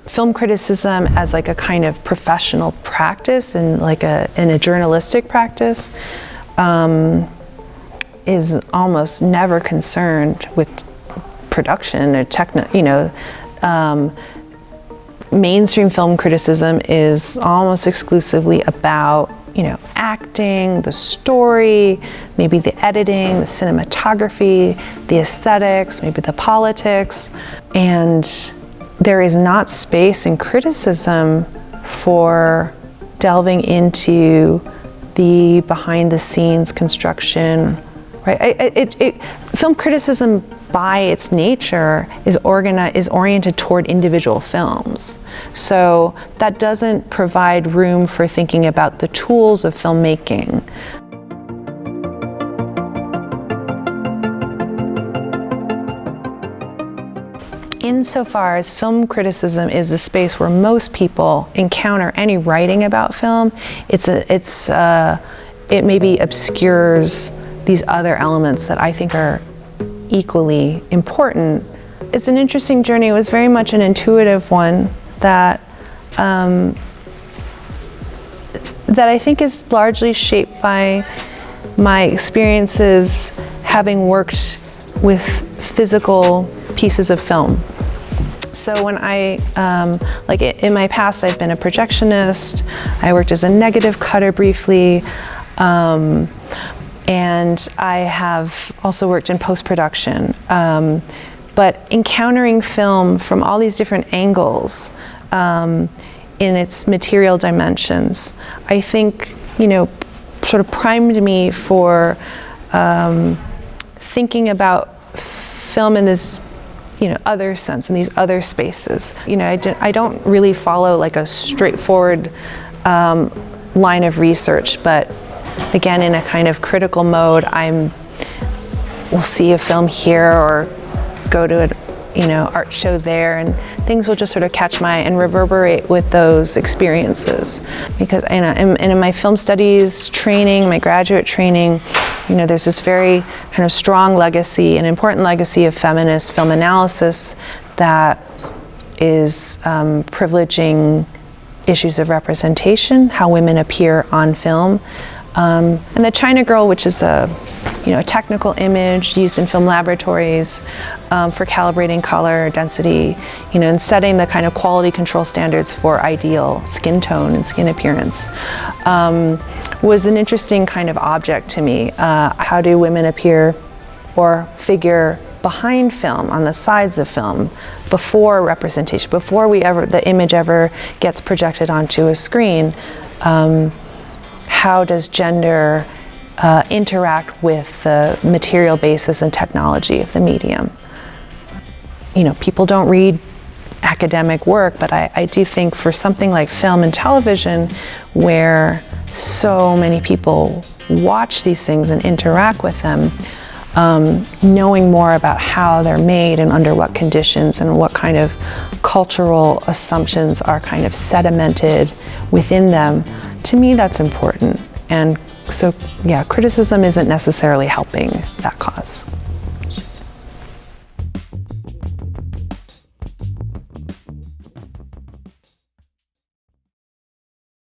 film criticism as like a kind of professional practice and like in a journalistic practice is almost never concerned with production or mainstream film criticism is almost exclusively about, acting, the story, maybe the editing, the cinematography, the aesthetics, maybe the politics. And there is not space in criticism for delving into the behind the scenes construction, right? Film criticism by its nature is oriented toward individual films. So that doesn't provide room for thinking about the tools of filmmaking. Insofar as film criticism is the space where most people encounter any writing about film, it maybe obscures these other elements that I think are equally important. It's an interesting journey. It was very much an intuitive one that I think is largely shaped by my experiences having worked with physical pieces of film. So when in my past, I've been a projectionist. I worked as a negative cutter briefly. And I have also worked in post-production. But encountering film from all these different angles in its material dimensions, I think, sort of primed me for thinking about film in this, other sense, in these other spaces. I don't really follow like a straightforward line of research, but again, in a kind of critical mode, we'll see a film here or go to an art show there, and things will just sort of catch my and reverberate with those experiences. Because in my film studies training, my graduate training, there's this very kind of strong legacy, an important legacy of feminist film analysis that is privileging issues of representation, how women appear on film. And the China Girl, which is a technical image used in film laboratories for calibrating color, density, and setting the kind of quality control standards for ideal skin tone and skin appearance, was an interesting kind of object to me. How do women appear or figure behind film, on the sides of film, before representation, before the image ever gets projected onto a screen? How does gender interact with the material basis and technology of the medium? People don't read academic work, but I do think for something like film and television, where so many people watch these things and interact with them, knowing more about how they're made and under what conditions and what kind of cultural assumptions are kind of sedimented within them, to me that's important. And so, criticism isn't necessarily helping that cause.